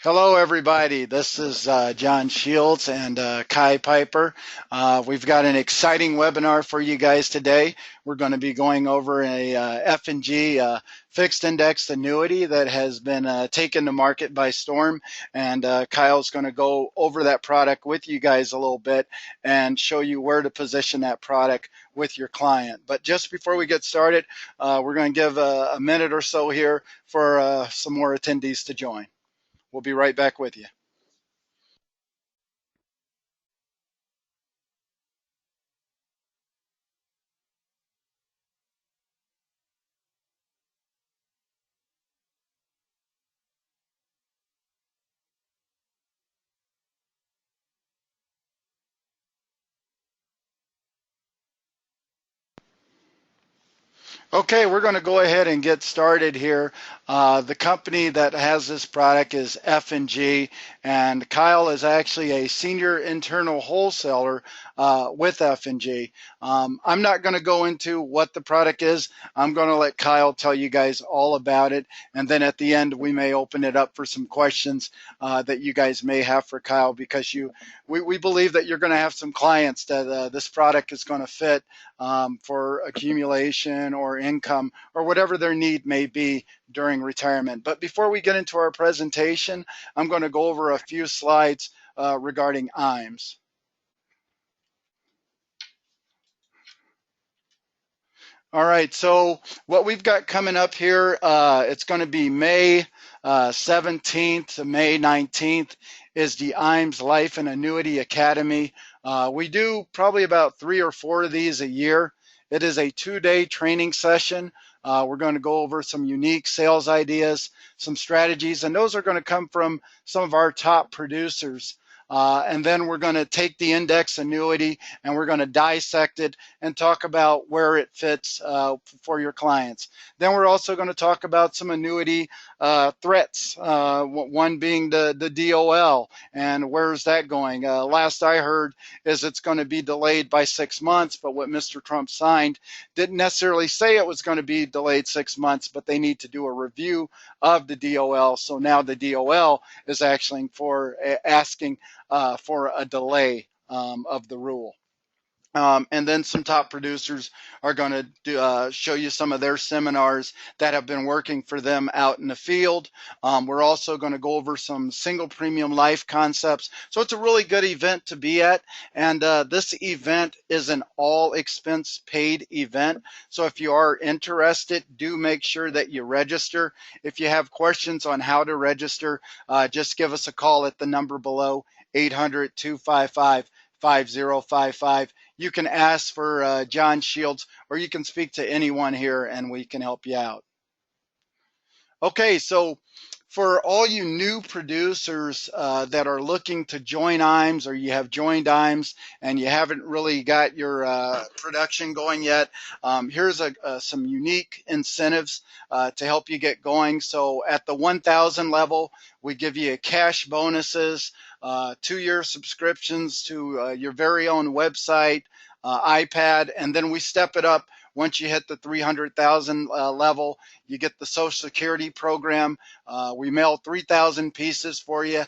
Hello, everybody. This is John Shields and Kai Piper. We've got an exciting webinar for you guys today. We're going to be going over a F&G fixed indexed annuity that has been taken to market by storm. And Kyle's going to go over that product with you guys a little bit and show you where to position that product with your client. But just before we get started, we're going to give a minute or so here for some more attendees to join. We'll be right back with you. Okay, we're going to go ahead and get started here. The company that has this product is F&G, and Kyle is actually a senior internal wholesaler with F&G. I'm not going to go into what the product is. I'm going to let Kyle tell you guys all about it, and then at the end we may open it up for some questions that you guys may have for Kyle, because we believe that you're going to have some clients that this product is going to fit for accumulation or income or whatever their need may be during retirement. But before we get into our presentation, I'm going to go over a few slides regarding IAMS. All right, so what we've got coming up here, it's going to be May 17th to May 19th is the IAMS Life and Annuity Academy. We do probably about 3 or 4 of these a year. It is a 2-day training session. We're going to go over some unique sales ideas, some strategies, and those are going to come from some of our top producers. And then we're going to take the index annuity and we're going to dissect it and talk about where it fits for your clients. Then we're also going to talk about some annuity threats, one being the DOL and where's that going. Last I heard is it's going to be delayed by 6 months, but what Mr. Trump signed didn't necessarily say it was going to be delayed 6 months, but they need to do a review of the DOL. So now the DOL is actually asking for a delay of the rule. And then some top producers are going to show you some of their seminars that have been working for them out in the field. We're also going to go over some single premium life concepts. So it's a really good event to be at. And this event is an all expense paid event. So if you are interested, do make sure that you register. If you have questions on how to register, just give us a call at the number below, 800-255-5055. You can ask for John Shields, or you can speak to anyone here and we can help you out. Okay, so for all you new producers that are looking to join IAMS, or you have joined IAMS and you haven't really got your production going yet, here's some unique incentives to help you get going. So at the 1,000 level, we give you cash bonuses, 2-year subscriptions to your very own website, iPad, and then we step it up. Once you hit the 300,000 level, you get the Social Security program. We mail 3,000 pieces for you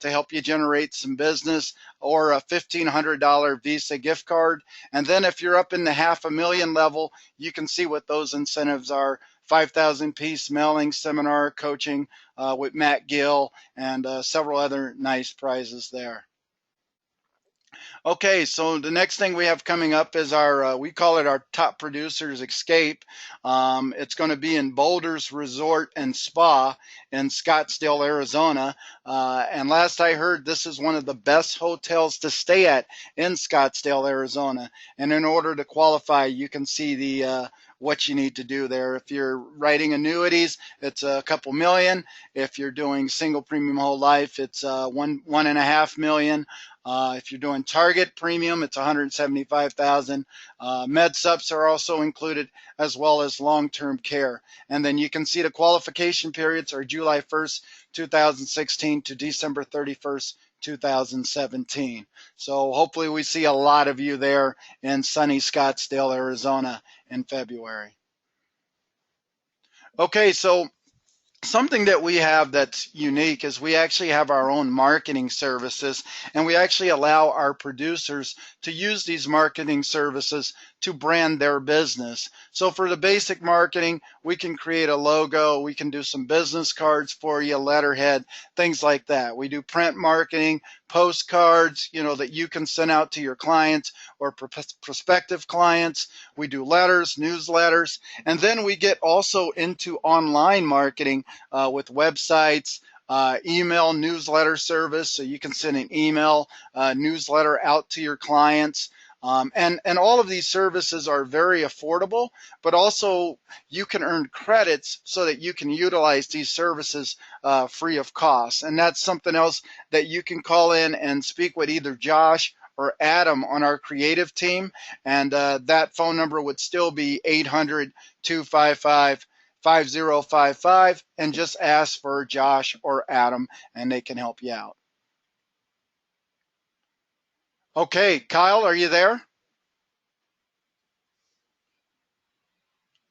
to help you generate some business, or a $1,500 Visa gift card. And then if you're up in the $500,000 level, you can see what those incentives are. 5,000 piece mailing seminar coaching with Matt Gill, and several other nice prizes there. Okay, so the next thing we have coming up is our, we call it our Top Producers Escape. It's going to be in Boulders Resort and Spa in Scottsdale, Arizona. And last I heard, this is one of the best hotels to stay at in Scottsdale, Arizona. And in order to qualify, you can see the what you need to do there. If you're writing annuities, it's a couple million. If you're doing single premium whole life, it's 1.5 million. If you're doing target premium, it's 175,000. Med subs are also included, as well as long-term care. And then you can see the qualification periods are July 1st, 2016 to December 31st, 2017. So hopefully we see a lot of you there in sunny Scottsdale, Arizona in February. Okay, so something that we have that's unique is we actually have our own marketing services, and we actually allow our producers to use these marketing services to brand their business. So for the basic marketing, we can create a logo, we can do some business cards for you, letterhead, things like that. We do print marketing, postcards, that you can send out to your clients or prospective clients. We do letters, newsletters, and then we get also into online marketing with websites, email newsletter service, so you can send an email newsletter out to your clients. And all of these services are very affordable, but also you can earn credits so that you can utilize these services free of cost. And that's something else that you can call in and speak with either Josh or Adam on our creative team. And that phone number would still be 800-255-5055, and just ask for Josh or Adam, and they can help you out. Okay, Kyle, are you there?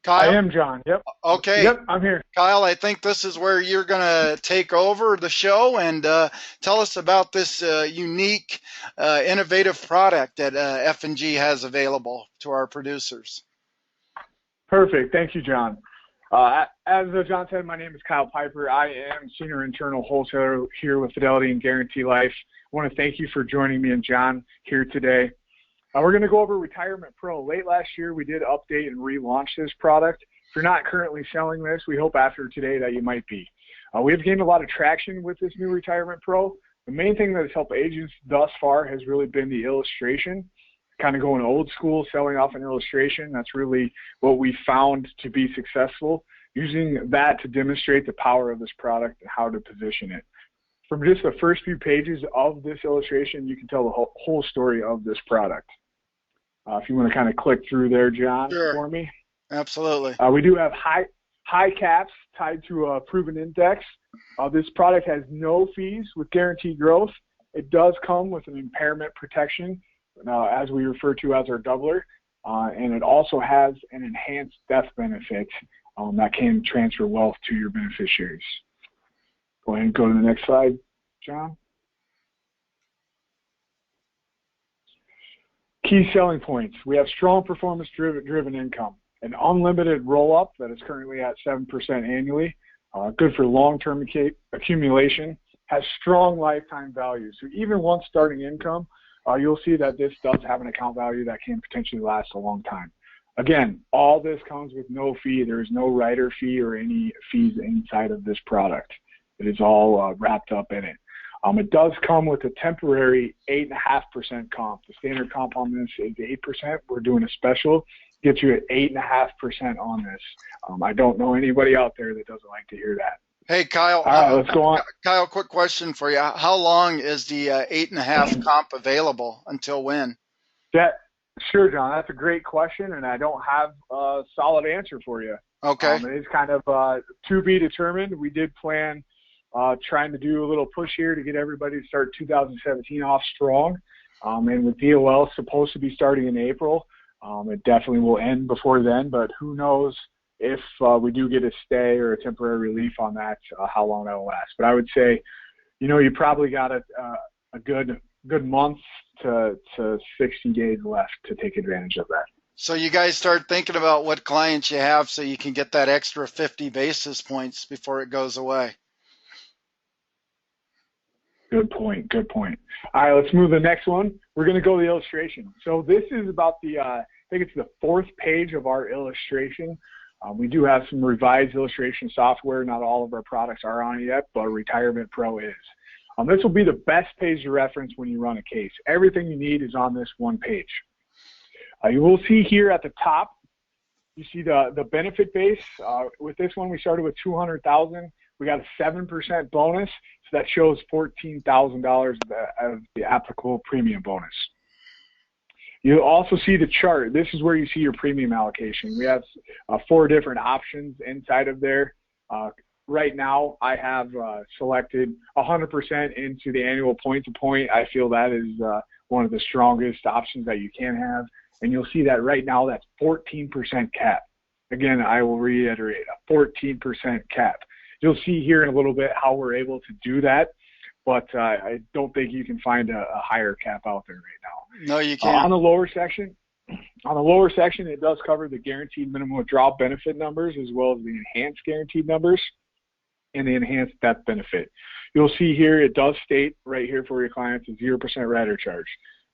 Kyle? I am, John. Yep. Okay. Yep, I'm here. Kyle, I think this is where you're going to take over the show and tell us about this unique, innovative product that F&G has available to our producers. Perfect. Thank you, John. As John said, my name is Kyle Piper. I am Senior Internal Wholesaler here with Fidelity and Guarantee Life. I want to thank you for joining me and John here today. We're going to go over Retirement Pro. Late last year, we did update and relaunch this product. If you're not currently selling this, we hope after today that you might be. We have gained a lot of traction with this new Retirement Pro. The main thing that has helped agents thus far has really been the illustration, kind of going old school, selling off an illustration. That's really what we found to be successful, using that to demonstrate the power of this product and how to position it. From just the first few pages of this illustration, you can tell the whole story of this product. If you want to kind of click through there, John, Sure. for me. Absolutely. We do have high caps tied to a proven index. This product has no fees with guaranteed growth. It does come with an impairment protection, as we refer to as our doubler, and it also has an enhanced death benefit that can transfer wealth to your beneficiaries. Go ahead and go to the next slide, John. Key selling points. We have strong performance-driven income, an unlimited roll-up that is currently at 7% annually, good for long-term accumulation, has strong lifetime value. So even once starting income, you'll see that this does have an account value that can potentially last a long time. Again, all this comes with no fee. There is no rider fee or any fees inside of this product. It is all wrapped up in it. It does come with a temporary 8.5% comp. The standard comp on this is 8%. We're doing a special. Gets you at 8.5% on this. I don't know anybody out there that doesn't like to hear that. Hey, Kyle. All right, let's go on. Kyle, quick question for you. How long is the 8.5 comp available? Until when? Sure, John. That's a great question, and I don't have a solid answer for you. Okay. It is kind of to be determined. We did plan trying to do a little push here to get everybody to start 2017 off strong. And with DOL supposed to be starting in April, it definitely will end before then, but who knows if we do get a stay or a temporary relief on that, how long that will last. But I would say, you probably got a good month to 60 days left to take advantage of that. So you guys start thinking about what clients you have so you can get that extra 50 basis points before it goes away. Good point. All right, let's move to the next one. We're going to go to the illustration. So this is about I think it's the 4th page of our illustration. We do have some revised illustration software. Not all of our products are on it yet, but Retirement Pro is. This will be the best page to reference when you run a case. Everything you need is on this one page. You will see here at the top, you see the benefit base. With this one, we started with $200,000. We got a 7% bonus, so that shows $14,000 of the applicable premium bonus. You'll also see the chart. This is where you see your premium allocation. We have 4 different options inside of there. Right now, I have selected 100% into the annual point-to-point. I feel that is one of the strongest options that you can have. And you'll see that right now that's 14% cap. Again, I will reiterate, a 14% cap. You'll see here in a little bit how we're able to do that, but I don't think you can find a higher cap out there right now. No, you can't. On the lower section, it does cover the guaranteed minimum withdrawal benefit numbers as well as the enhanced guaranteed numbers and the enhanced death benefit. You'll see here it does state right here for your clients a 0% rider charge.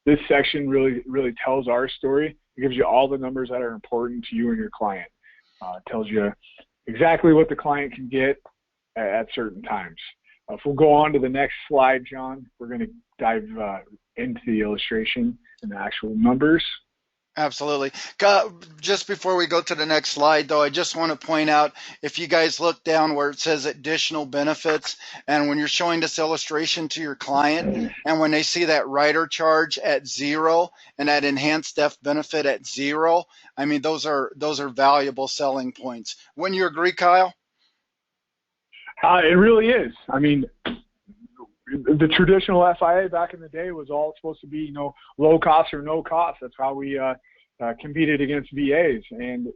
This section really tells our story. It gives you all the numbers that are important to you and your client. It tells you exactly what the client can get at certain times. If we'll go on to the next slide, John, we're going to dive into the illustration and the actual numbers. Absolutely. Just before we go to the next slide, though, I just want to point out, if you guys look down where it says additional benefits, and when you're showing this illustration to your client, and when they see that rider charge at 0 and that enhanced death benefit at 0, I mean, those are valuable selling points. Wouldn't you agree, Kyle? It really is. I mean, the traditional FIA back in the day was all supposed to be, low cost or no cost. That's how we competed against VAs. And,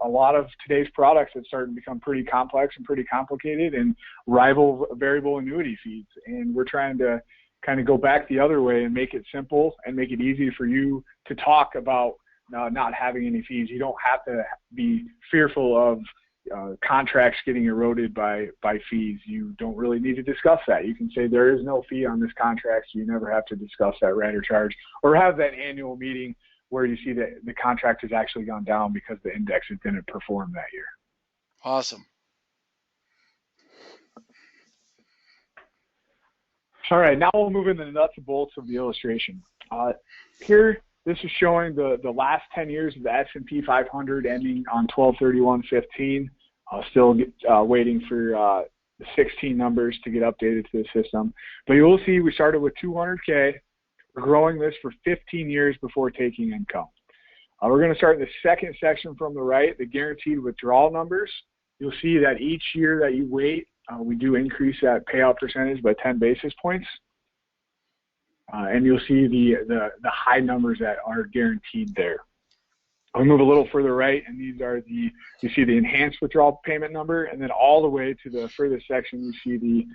a lot of today's products have started to become pretty complex and pretty complicated and rival variable annuity fees. And we're trying to kind of go back the other way and make it simple and make it easy for you to talk about not having any fees. You don't have to be fearful of contracts getting eroded by fees. You don't really need to discuss that. You can say there is no fee on this contract, so you never have to discuss that rider charge, or have that annual meeting where you see that the contract has actually gone down because the index didn't perform that year. Awesome. All right, now we'll move into the nuts and bolts of the illustration. Here, this is showing the last 10 years of the S&P 500 ending on 12/31/15. Still waiting for the 16 numbers to get updated to the system. But you will see we started with 200K. We're growing this for 15 years before taking income. We're going to start in the second section from the right, the guaranteed withdrawal numbers. You'll see that each year that you wait, we do increase that payout percentage by 10 basis points. And you'll see the high numbers that are guaranteed there. I'll move a little further right, and these are you see the enhanced withdrawal payment number, and then all the way to the furthest section, you see the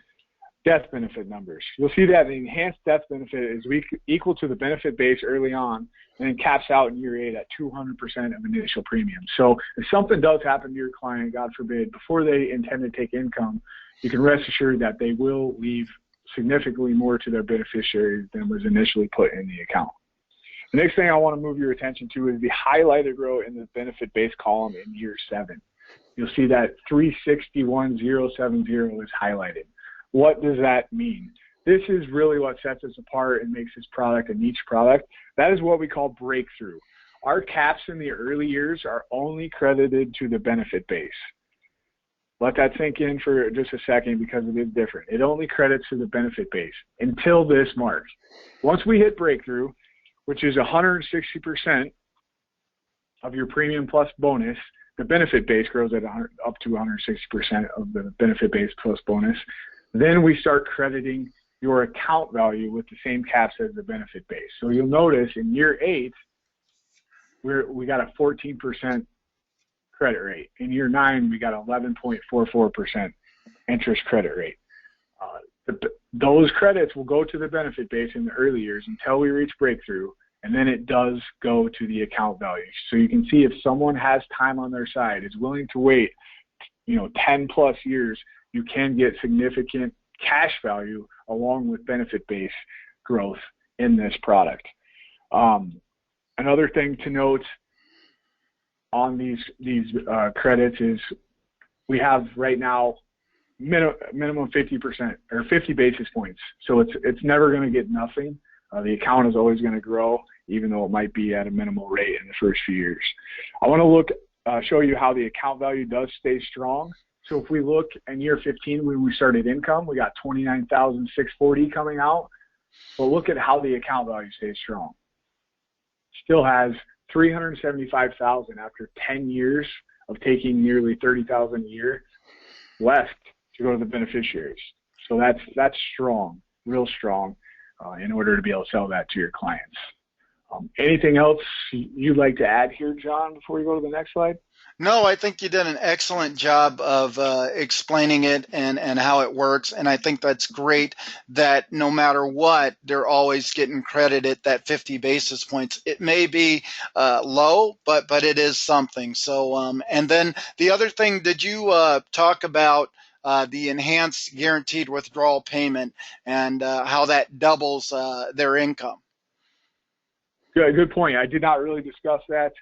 death benefit numbers. You'll see that the enhanced death benefit is equal to the benefit base early on, and then caps out in year 8 at 200% of initial premium. So if something does happen to your client, God forbid, before they intend to take income, you can rest assured that they will leave significantly more to their beneficiaries than was initially put in the account. The next thing I want to move your attention to is the highlighted row in the benefit base column in year 7. You'll see that 361,070 is highlighted. What does that mean? This is really what sets us apart and makes this product a niche product. That is what we call breakthrough. Our caps in the early years are only credited to the benefit base. Let that sink in for just a second because it is different. It only credits to the benefit base until this mark. Once we hit breakthrough, which is 160% of your premium plus bonus, the benefit base grows at up to 160% of the benefit base plus bonus. Then we start crediting your account value with the same caps as the benefit base. So you'll notice in year 8, we got a 14% credit rate. In year 9, we got 11.44% interest credit rate. Those credits will go to the benefit base in the early years until we reach breakthrough, and then it does go to the account value. So you can see if someone has time on their side, is willing to wait, 10 plus years, you can get significant cash value along with benefit base growth in this product. Another thing to note on these credits is we have right now minimum 50% or 50 basis points. So it's never going to get nothing. The account is always going to grow, even though it might be at a minimal rate in the first few years. I want to show you how the account value does stay strong. So if we look in year 15 when we started income, we got $29,640 coming out. But look at how the account value stays strong. Still has $375,000 after 10 years of taking nearly $30,000 a year left to go to the beneficiaries. So that's strong, real strong, in order to be able to sell that to your clients. Anything else you'd like to add here, John, before we go to the next slide? No, I think you did an excellent job of explaining it and how it works. And I think that's great that no matter what, they're always getting credited that 50 basis points. It may be low, but it is something. So, and then the other thing, did you talk about the enhanced guaranteed withdrawal payment and how that doubles their income? Good point. I did not really discuss that.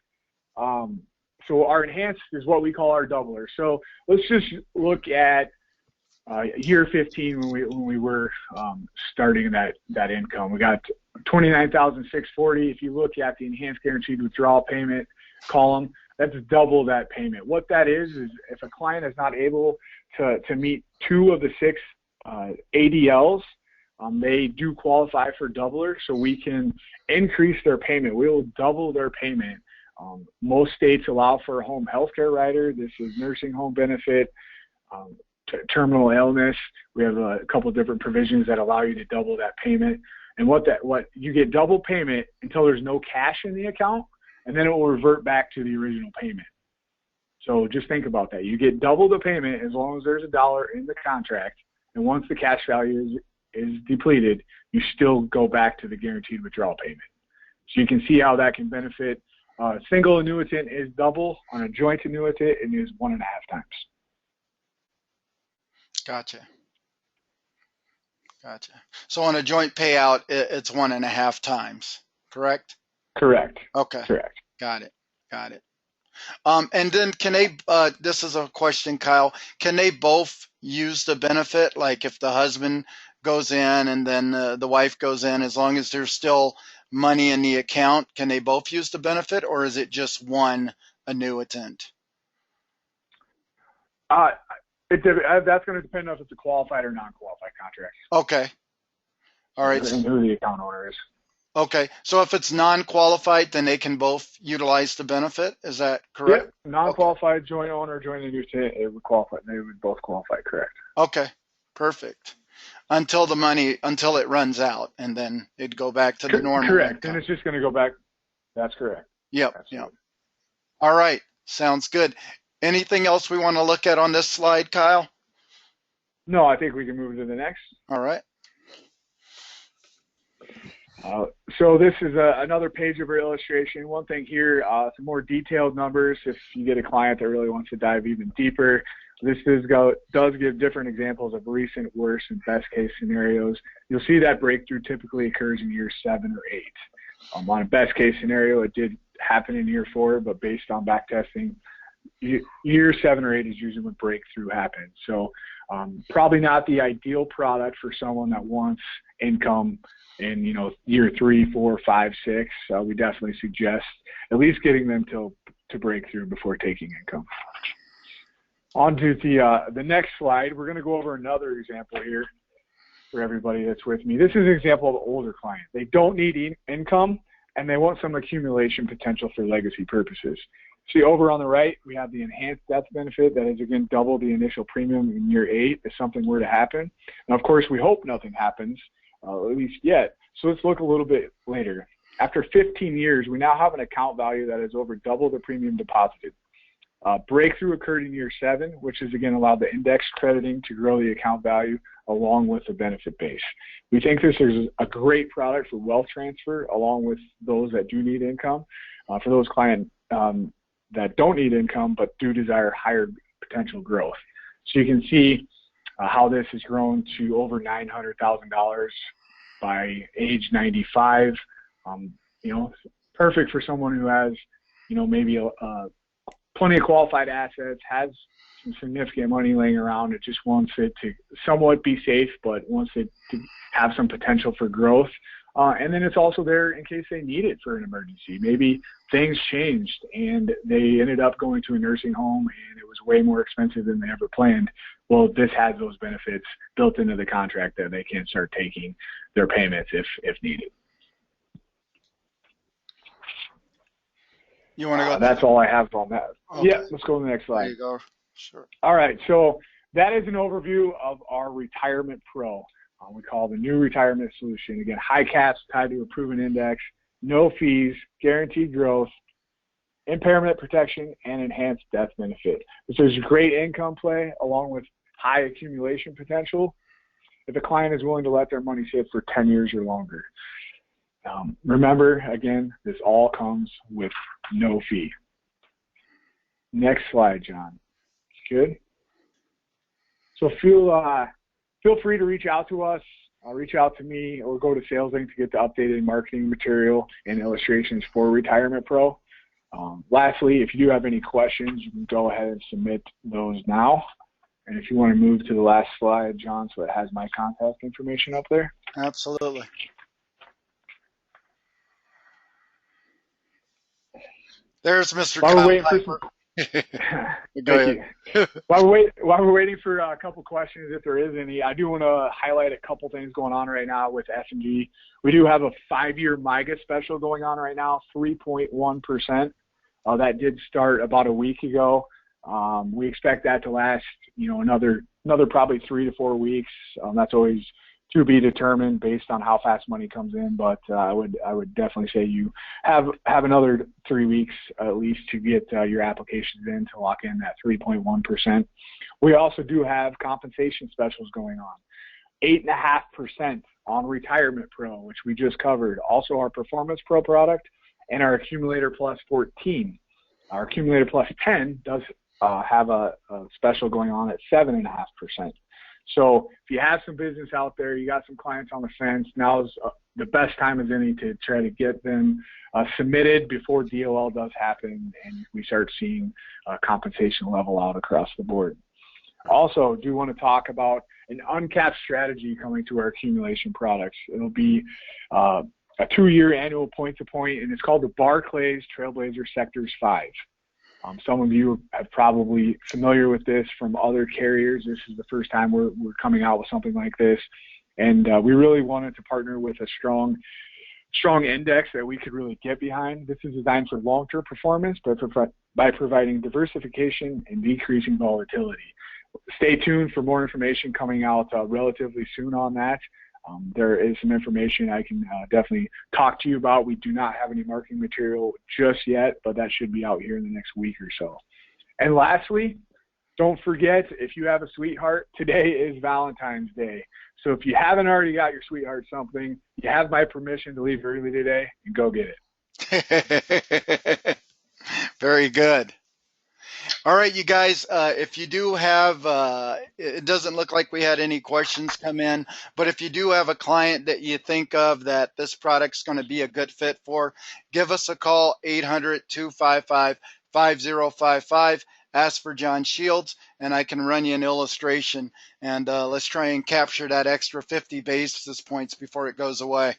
So our enhanced is what we call our doubler. So let's just look at year 15 when we were starting that income. We got $29,640. If you look at the enhanced guaranteed withdrawal payment column, that's double that payment. What that is if a client is not able to meet 2 of the 6 ADLs, they do qualify for doubler, so we can increase their payment. We will double their payment. Most states allow for a home health care rider. This is nursing home benefit, terminal illness. We have a couple of different provisions that allow you to double that payment. And what you get double payment until there's no cash in the account, and then it will revert back to the original payment. So just think about that. You get double the payment as long as there's $1 in the contract, and once the cash value is depleted, you still go back to the guaranteed withdrawal payment. So you can see how that can benefit. Single annuitant is double. On a joint annuitant, it is 1.5 times. Gotcha. So on a joint payout, it's 1.5 times, correct? Correct. Okay. Correct. Got it. And then can they, this is a question, Kyle, can they both use the benefit? Like if the husband goes in and then the wife goes in, as long as there's still money in the account, can they both use the benefit, or is it just one annuitant? That's going to depend on if it's a qualified or non-qualified contract. Okay. All right. And who the account owner is. Okay. So if it's non-qualified, then they can both utilize the benefit. Is that correct? Yep. Non-qualified, okay. Joint owner, joint annuitant, they would both qualify, correct. Okay. Perfect. Until it runs out, and then it'd go back to the normal. Correct. Income. And it's just going to go back. That's correct. Yep. Absolutely. Yep. All right. Sounds good. Anything else we want to look at on this slide, Kyle? No, I think we can move to the next. All right. So this is another page of our illustration. One thing here, some more detailed numbers if you get a client that really wants to dive even deeper. This does give different examples of recent, worst, and best case scenarios. You'll see that breakthrough typically occurs in year 7 or 8. On a best case scenario, it did happen in year 4, but based on back testing, year 7 or 8 is usually when breakthrough happens. So probably not the ideal product for someone that wants income in year 3, 4, 5, 6. We definitely suggest at least getting them to breakthrough before taking income. On to the next slide. We're going to go over another example here for everybody that's with me. This is an example of an older client. They don't need income, and they want some accumulation potential for legacy purposes. See, over on the right, we have the enhanced death benefit that is, again, double the initial premium in year 8 if something were to happen. Now, of course, we hope nothing happens, at least yet. So let's look a little bit later. After 15 years, we now have an account value that is over double the premium deposited. Breakthrough occurred in year 7, which has, again, allowed the index crediting to grow the account value along with the benefit base. We think this is a great product for wealth transfer along with those that do need income. For those clients that don't need income but do desire higher potential growth. So you can see how this has grown to over $900,000 by age 95. Perfect for someone who has, maybe plenty of qualified assets, has some significant money laying around. It just wants it to somewhat be safe, but wants it to have some potential for growth. And then it's also there in case they need it for an emergency. Maybe things changed and they ended up going to a nursing home and it was way more expensive than they ever planned. Well, this has those benefits built into the contract that they can start taking their payments if needed. You want to go? That's all I have on that. Okay. Yeah, let's go to the next slide. There you go. Sure. All right, so that is an overview of our Retirement Pro. We call the new retirement solution. Again, high caps tied to a proven index. no fees, guaranteed growth, impairment protection, and enhanced death benefit. This is a great income play along with high accumulation potential if the client is willing to let their money sit for 10 years or longer. Remember, again, this all comes with no fee. Next slide, John. Good. So feel free to reach out to us. Reach out to me or go to SalesLink to get the updated marketing material and illustrations for Retirement Pro. Lastly, if you do have any questions, you can go ahead and submit those now. And if you want to move to the last slide, John, so it has my contact information up there. Absolutely. There's Mr. Kyle Piper. Thank you. While we're waiting for a couple questions, if there is any, I do want to highlight a couple things going on right now with F&G. We do have a 5-year MIGA special going on right now, 3.1%. That did start about a week ago. We expect that to last, another probably 3 to 4 weeks. That's always to be determined based on how fast money comes in, but I would definitely say you have another 3 weeks at least to get your applications in to lock in that 3.1%. We also do have compensation specials going on. 8.5% on Retirement Pro, which we just covered. Also our Performance Pro product and our Accumulator Plus 14. Our Accumulator Plus 10 does have a special going on at 7.5%. So if you have some business out there, you got some clients on the fence, now's the best time as any to try to get them submitted before DOL does happen and we start seeing compensation level out across the board. Also, do want to talk about an uncapped strategy coming to our accumulation products. It'll be a 2-year annual point-to-point, and it's called the Barclays Trailblazer Sectors 5. Some of you are probably familiar with this from other carriers. This is the first time we're coming out with something like this. And we really wanted to partner with a strong index that we could really get behind. This is designed for long-term performance by providing diversification and decreasing volatility. Stay tuned for more information coming out relatively soon on that. There is some information I can definitely talk to you about. We do not have any marketing material just yet, but that should be out here in the next week or so. And lastly, don't forget, if you have a sweetheart, today is Valentine's Day. So if you haven't already got your sweetheart something, you have my permission to leave early today and go get it. Very good. All right, you guys, if you do have, it doesn't look like we had any questions come in, but if you do have a client that you think of that this product's going to be a good fit for, give us a call, 800-255-5055. Ask for John Shields, and I can run you an illustration, and let's try and capture that extra 50 basis points before it goes away.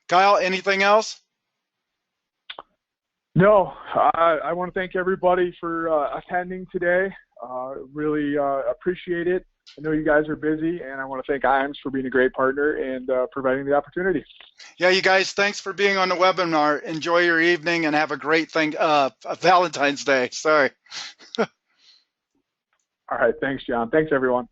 Kyle, anything else? No, I want to thank everybody for attending today. Really appreciate it. I know you guys are busy, and I want to thank IAMS for being a great partner and providing the opportunity. Yeah, you guys, thanks for being on the webinar. Enjoy your evening and have a great Valentine's Day. Sorry. All right. Thanks, John. Thanks, everyone.